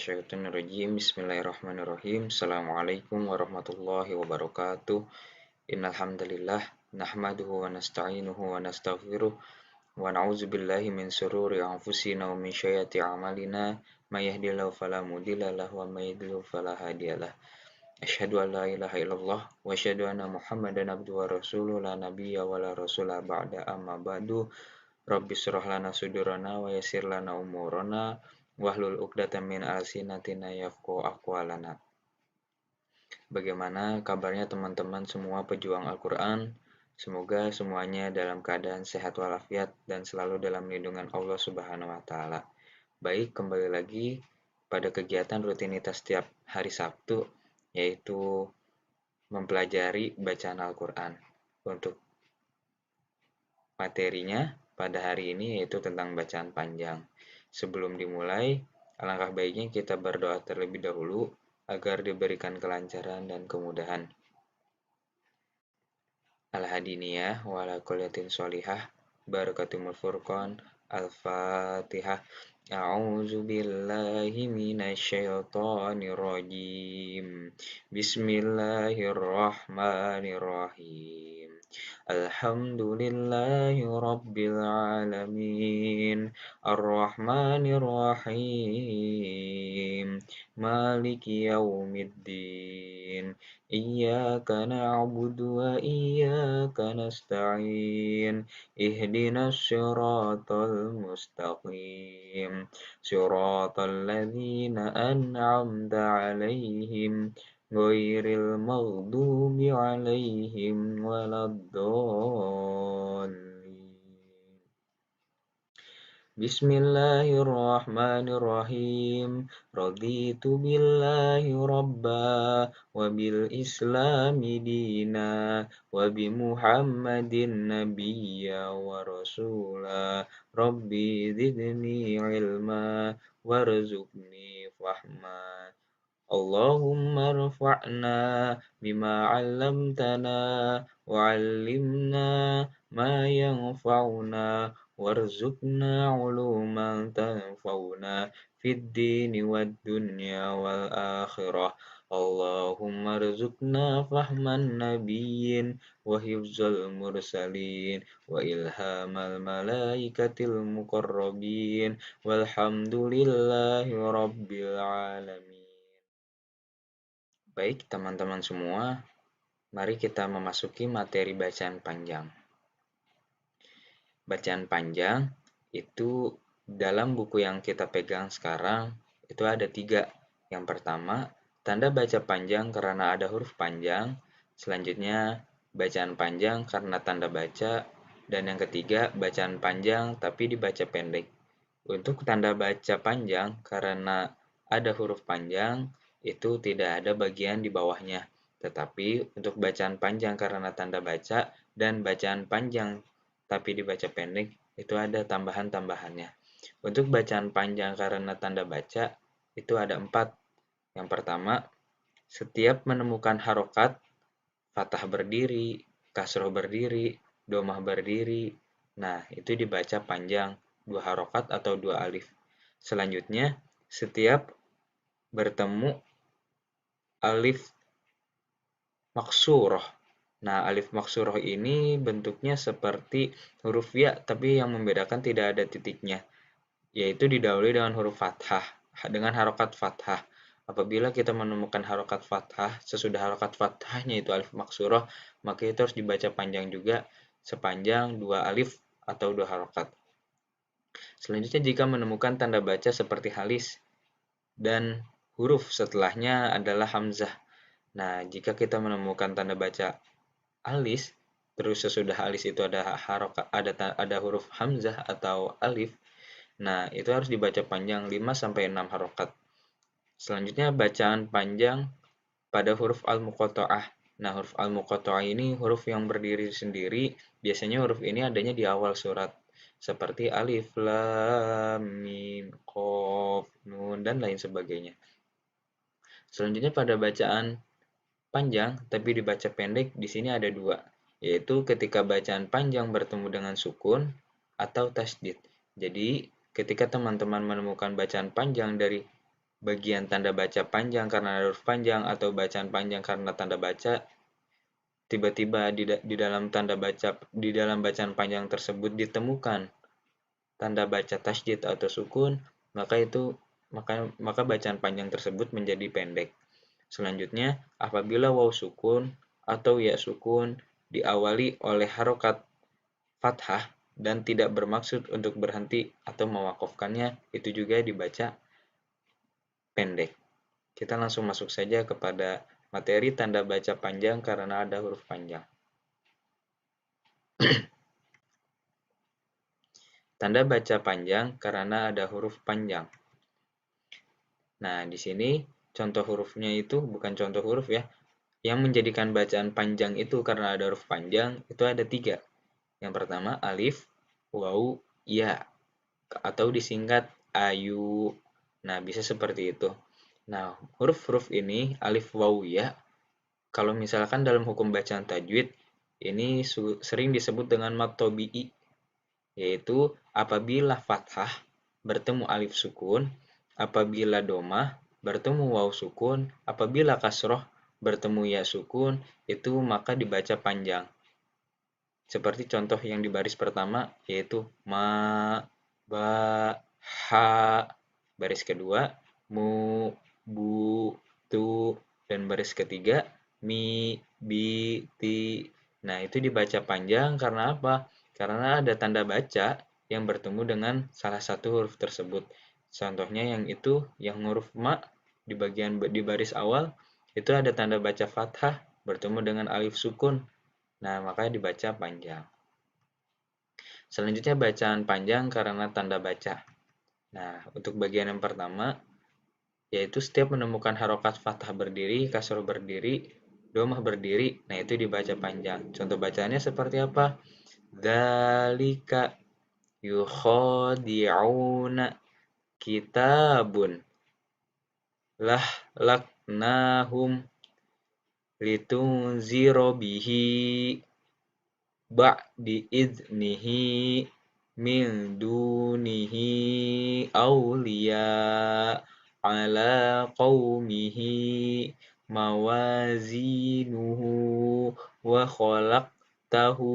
minasyaitonirrajim. Bismillahirrahmanirrahim. Assalamualaikum warahmatullahi wabarakatuh. Innal hamdalillah nahmaduhu wa nasta'inuhu wa nastaghfiruh wa na'udzu billahi min shururi anfusina wa min sayyiati a'malina may yahdihillahu fala mudilla lahu wa may yudlil fala hadiyalah. Asyhadu an la ilaha illallah wa asyhadu anna Muhammadan abduhu wa rasuluh la nabiyya wa la rasula ba'da amma ba'du. Rabbi shrah lana sudurana wa yassir lana umurana wahlul 'uqdatam min alsinatina yafqahu aqwalana. Bagaimana kabarnya teman-teman semua pejuang Al-Qur'an? Semoga semuanya dalam keadaan sehat walafiat dan selalu dalam lindungan Allah Subhanahu wa taala. Baik, kembali lagi pada kegiatan rutinitas setiap hari Sabtu, yaitu mempelajari bacaan Al-Qur'an. Untuk materinya pada hari ini yaitu tentang bacaan panjang. Sebelum dimulai, alangkah baiknya kita berdoa terlebih dahulu agar diberikan kelancaran dan kemudahan. Al-Hadiniyah wa ala kullatin sholihah barakatumul furqan Al-Fatihah. A'udzu billahi minasyaitonir rajim. Bismillahirrahmanirrahim. Alhamdulillahi rabbil alamin. Ar-Rahmanir-Rahim. Maliki yaumiddin. Iyyaka na'budu wa iyyaka nasta'in. Ihdinas siratal mustaqim. Siratal ladzina an'amta 'alaihim ghairil maghdubi 'alaihim waladdallin. Bismillahirrahmanirrahim. Raditu billahi rabba wa bil islami dina wa bi Muhammadin nabiyya wa rasula. Rabbi zidni ilma warzuqni fahma. Allahumma rfa'na bima 'allamtana wa 'allimna ma yanfa'una warzuqna 'uluman tanfa'una fid dini wad dunya wal akhirah. Allahumma rzuqna fahman nabiyyin wa hifzal mursalin wa ilhamal malaikatil muqarrabin walhamdulillahi rabbil alamin. Baik, teman-teman semua, mari kita memasuki materi bacaan panjang. Bacaan panjang itu dalam buku yang kita pegang sekarang itu ada 3. Yang pertama, tanda baca panjang karena ada huruf panjang. Selanjutnya, bacaan panjang karena tanda baca. Dan yang ketiga, bacaan panjang tapi dibaca pendek. Untuk tanda baca panjang karena ada huruf panjang, itu tidak ada bagian di bawahnya. Tetapi untuk bacaan panjang karena tanda baca dan bacaan panjang tapi dibaca pendek, itu ada tambahan-tambahannya. Untuk bacaan panjang karena tanda baca, itu ada 4. Yang pertama, setiap menemukan harokat, fathah berdiri, kasroh berdiri, domah berdiri, nah itu dibaca panjang, 2 harokat atau 2 alif. Selanjutnya, setiap bertemu alif maksurah. Nah, alif maksurah ini bentuknya seperti huruf ya, tapi yang membedakan tidak ada titiknya, yaitu didahului dengan huruf fathah, dengan harokat fathah. Apabila kita menemukan harokat fathah, sesudah harokat fathahnya itu alif maksurah, maka itu harus dibaca panjang juga, sepanjang 2 alif atau 2 harokat. Selanjutnya, jika menemukan tanda baca seperti halis, dan huruf setelahnya adalah hamzah. Nah, jika kita menemukan tanda baca alis, terus sesudah alis itu ada ada huruf hamzah atau alif, nah itu harus dibaca panjang 5-6 harokat. Selanjutnya, bacaan panjang pada huruf al-muqatta'ah. Nah, huruf al-muqatta'ah ini huruf yang berdiri sendiri, biasanya huruf ini adanya di awal surat, seperti alif, lam, mim, qaf, nun, dan lain sebagainya. Selanjutnya, pada bacaan panjang tapi dibaca pendek, di sini ada 2, yaitu ketika bacaan panjang bertemu dengan sukun atau tasydid. Jadi, ketika teman-teman menemukan bacaan panjang dari bagian tanda baca panjang karena ada huruf panjang atau bacaan panjang karena tanda baca, tiba-tiba di dalam bacaan panjang tersebut ditemukan tanda baca tasydid atau sukun, maka itu maka bacaan panjang tersebut menjadi pendek. Selanjutnya, apabila waw sukun atau ya sukun diawali oleh harokat fathah dan tidak bermaksud untuk berhenti atau mewakafkannya, itu juga dibaca pendek. Kita langsung masuk saja kepada materi tanda baca panjang karena ada huruf panjang. Tanda baca panjang karena ada huruf panjang. Nah, di sini contoh hurufnya itu bukan contoh huruf ya. Yang menjadikan bacaan panjang itu karena ada huruf panjang itu ada 3. Yang pertama alif, waw, ya atau disingkat ayu. Nah, bisa seperti itu. Nah, huruf-huruf ini alif, waw, ya kalau misalkan dalam hukum bacaan tajwid ini sering disebut dengan mad tabi'i, yaitu apabila fathah bertemu alif sukun, apabila domah bertemu waw sukun, apabila kasroh bertemu ya sukun, itu maka dibaca panjang. Seperti contoh yang di baris pertama, yaitu ma, ba, ha, baris kedua, mu, bu, tu, dan baris ketiga, mi, bi, ti. Nah, itu dibaca panjang karena apa? Karena ada tanda baca yang bertemu dengan salah satu huruf tersebut. Contohnya yang huruf ma di baris awal itu ada tanda baca fathah bertemu dengan alif sukun. Nah, maka dibaca panjang. Selanjutnya bacaan panjang karena tanda baca. Nah, untuk bagian yang pertama yaitu setiap menemukan harokat fathah berdiri, kasroh berdiri, domah berdiri, nah itu dibaca panjang. Contoh bacaannya seperti apa? Dzalika yukhadi'una kitabun laknahum litunziro bihi ba'di idznihi min dunihi awliya ala qawmihi mawazinuhu wa khalaqtahu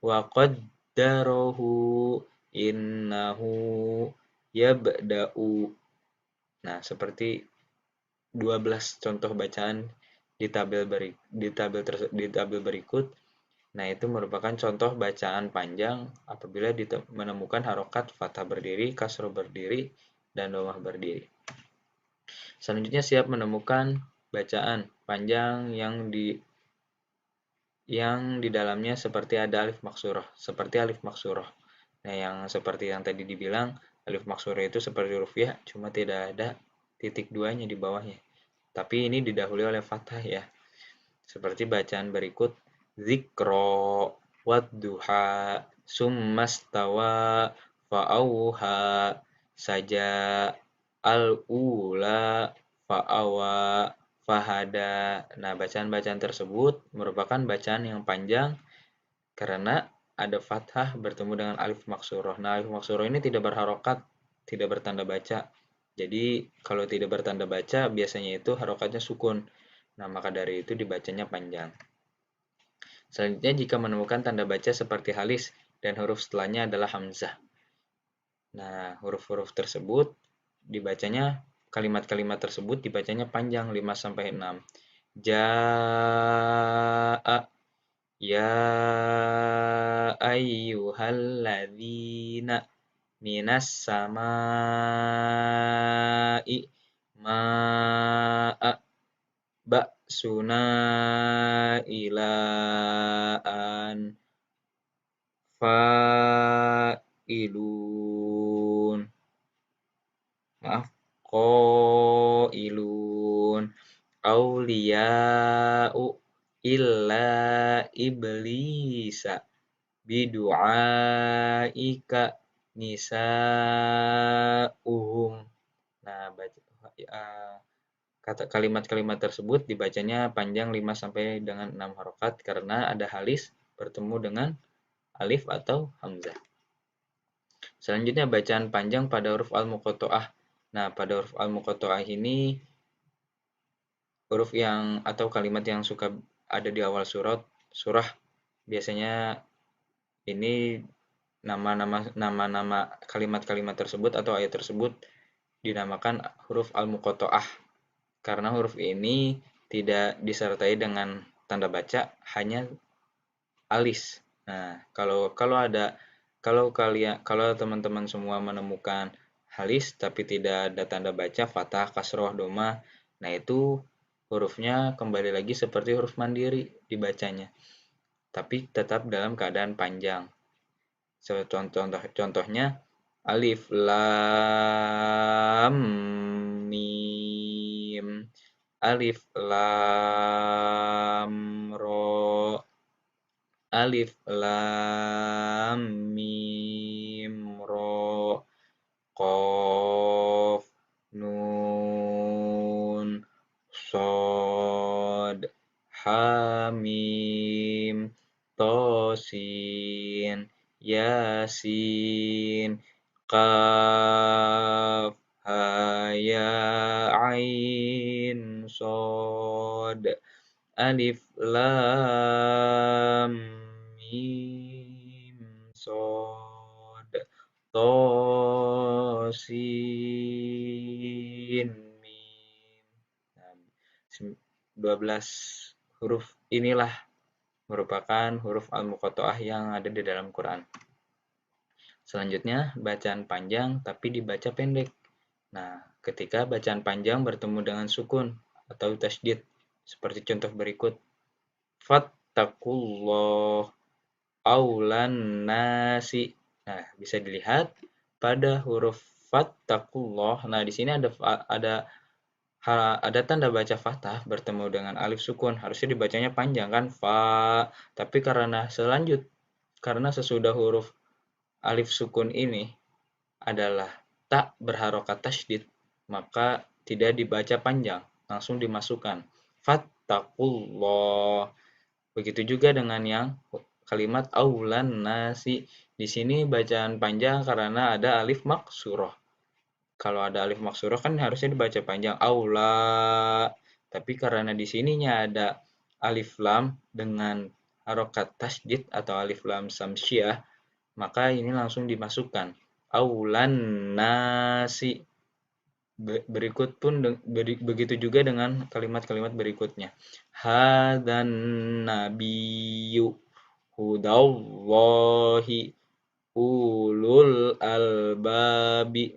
wa qaddarahu innahu yabda'u. Nah, seperti 12 contoh bacaan di tabel berikut. Nah, itu merupakan contoh bacaan panjang apabila menemukan harokat fathah berdiri, kasroh berdiri, dan domah berdiri. Selanjutnya siap menemukan bacaan panjang yang di dalamnya seperti ada alif maksurah, seperti alif maksurah. Nah, yang seperti yang tadi dibilang, alif maksurah itu seperti huruf ya, cuma tidak ada titik duanya di bawahnya. Tapi ini didahului oleh fathah ya. Seperti bacaan berikut, Zikro wadduha summastawa fa'auha saja al-ula fa'awa fahada. Nah, bacaan-bacaan tersebut merupakan bacaan yang panjang karena ada fathah bertemu dengan alif maksurah. Nah, alif maksurah ini tidak berharokat, tidak bertanda baca. Jadi, kalau tidak bertanda baca, biasanya itu harokatnya sukun. Nah, maka dari itu dibacanya panjang. Selanjutnya, jika menemukan tanda baca seperti halis dan huruf setelahnya adalah hamzah. Nah, huruf-huruf tersebut dibacanya, kalimat-kalimat tersebut dibacanya panjang 5-6. Ja'a ya ayyuhalladzina minas samai ma'a ba'suna ilaan fa'ilun maaf qailun auliya'u illa iblisa bidu'aika nisa'uhum. Nah, kata kalimat-kalimat tersebut dibacanya panjang 5 sampai dengan 6 harokat karena ada halis bertemu dengan alif atau hamzah. Selanjutnya bacaan panjang pada huruf al-muqatta'ah Nah, pada huruf al-muqatta'ah ini huruf yang atau kalimat yang suka ada di awal surah biasanya ini nama-nama kalimat-kalimat tersebut atau ayat tersebut dinamakan huruf al-muqatta'ah karena huruf ini tidak disertai dengan tanda baca, hanya alis. Nah, kalau teman-teman semua menemukan halis tapi tidak ada tanda baca fathah, kasroh, doma, nah itu hurufnya kembali lagi seperti huruf mandiri dibacanya, tapi tetap dalam keadaan panjang. Contohnya alif lam mim, alif lam ro, alif lam mim ro, qaf nun shad hamim tosin yasin qaf ha ya ain shad alif lam mim shad tosin mim. Nah, 12 huruf inilah merupakan huruf al-muqatta'ah yang ada di dalam Quran. Selanjutnya, bacaan panjang tapi dibaca pendek. Nah, ketika bacaan panjang bertemu dengan sukun atau tasydid, seperti contoh berikut. Fattakullah aulan nasi. Nah, bisa dilihat pada huruf fattakullah. Nah, di sini ada tanda baca fathah bertemu dengan alif sukun. Harusnya dibacanya panjang kan? Fa. Tapi karena sesudah huruf alif sukun ini adalah tak berharokat tasydid, maka tidak dibaca panjang, langsung dimasukkan. Fattakullah. Begitu juga dengan yang kalimat aulan nasi. Di sini bacaan panjang karena ada alif maksurah. Kalau ada alif maksurah kan harusnya dibaca panjang aula. Tapi karena di sininya ada alif lam dengan harokat tasydid atau alif lam samsiah, maka ini langsung dimasukkan. Aulan nasi. Berikut pun begitu juga dengan kalimat-kalimat berikutnya. Hadan nabiyyu hudallahi ulul albabi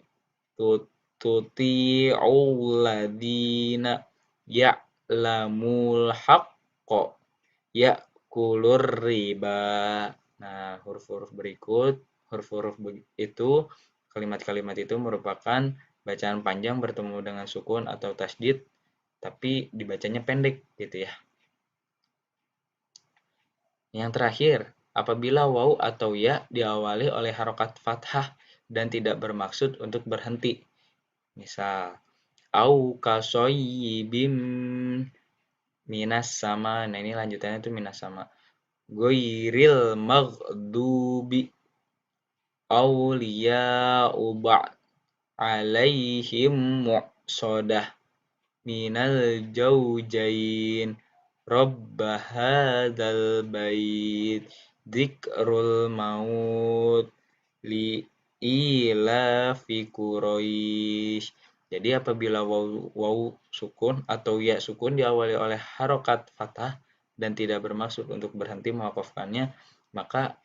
tuti'ul ladina ya'lamul haqqo ya'kulur riba. Nah, huruf-huruf itu, kalimat-kalimat itu merupakan bacaan panjang bertemu dengan sukun atau tasydid, tapi dibacanya pendek gitu ya. Yang terakhir, apabila waw atau ya diawali oleh harokat fathah dan tidak bermaksud untuk berhenti. Misal, au kasoyibim minas sama. Nah, ini lanjutannya itu minas sama. Goiril maghdubi awliya'uba alaihim mu'sodah minal jaujain Rabba hadzal bait dzikrul maut li ilafi Quraisy. Jadi apabila waw sukun atau ya sukun diawali oleh harokat fathah dan tidak bermaksud untuk berhenti mewakafkannya, maka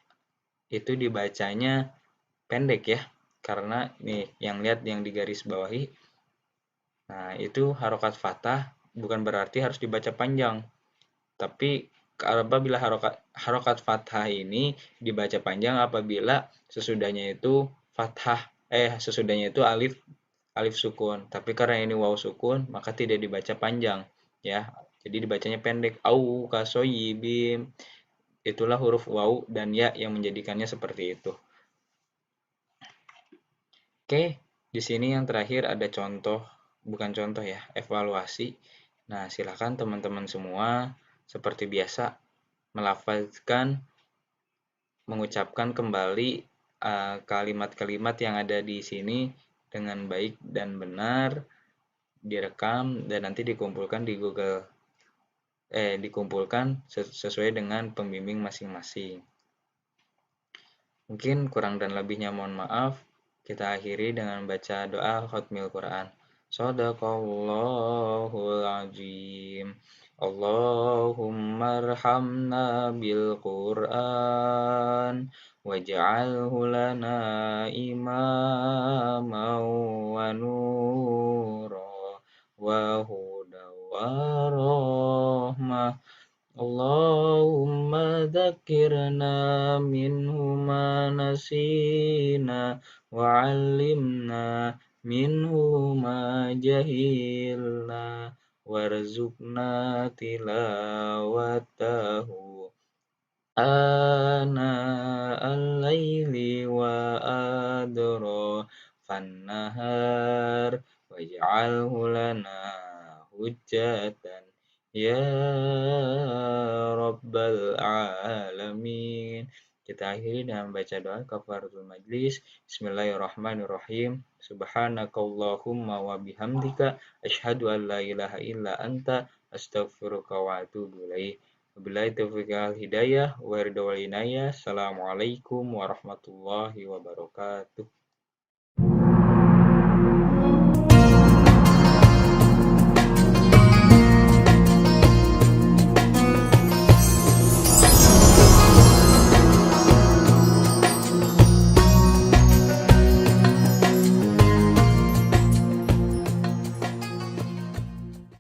itu dibacanya pendek ya. Karena nih yang lihat yang di garis bawahi, nah itu harokat fathah bukan berarti harus dibaca panjang. Tapi apabila harokat fathah ini dibaca panjang apabila sesudahnya itu alif sukun. Tapi karena ini waw sukun, maka tidak dibaca panjang ya. Jadi dibacanya pendek. Au kasoyibim. Itulah huruf waw dan ya yang menjadikannya seperti itu. Oke, di sini yang terakhir ada contoh, bukan contoh ya, evaluasi. Nah, silakan teman-teman semua seperti biasa melafazkan, mengucapkan kembali kalimat-kalimat yang ada di sini dengan baik dan benar, direkam dan nanti dikumpulkan di dikumpulkan sesuai dengan pembimbing masing-masing. Mungkin kurang dan lebihnya mohon maaf. Kita akhiri dengan baca doa khatmil Quran. Shadaqallahul azim. Allahumma arhamna bil Quran waj'alhu lana imaman wa nura wa huda wa rahmah. Allahumma dzakirna minhu ma nasina wa 'allimna minhu ma jahilna warzuqna tilawatahu ana al-laili wa adrafan nahar waj'alhu lana hujjatan ya rabbal alamin. Kita akhiri dengan baca doa kafaratul majlis. Bismillahirrahmanirrahim. Subhanakallahumma wa bihamdika asyhadu an la ilaha illa anta astaghfiruka wa atubu ilaik. Wabillahi taufiq wal hidayah wa ridha wal inayah. Assalamualaikum warahmatullahi wabarakatuh.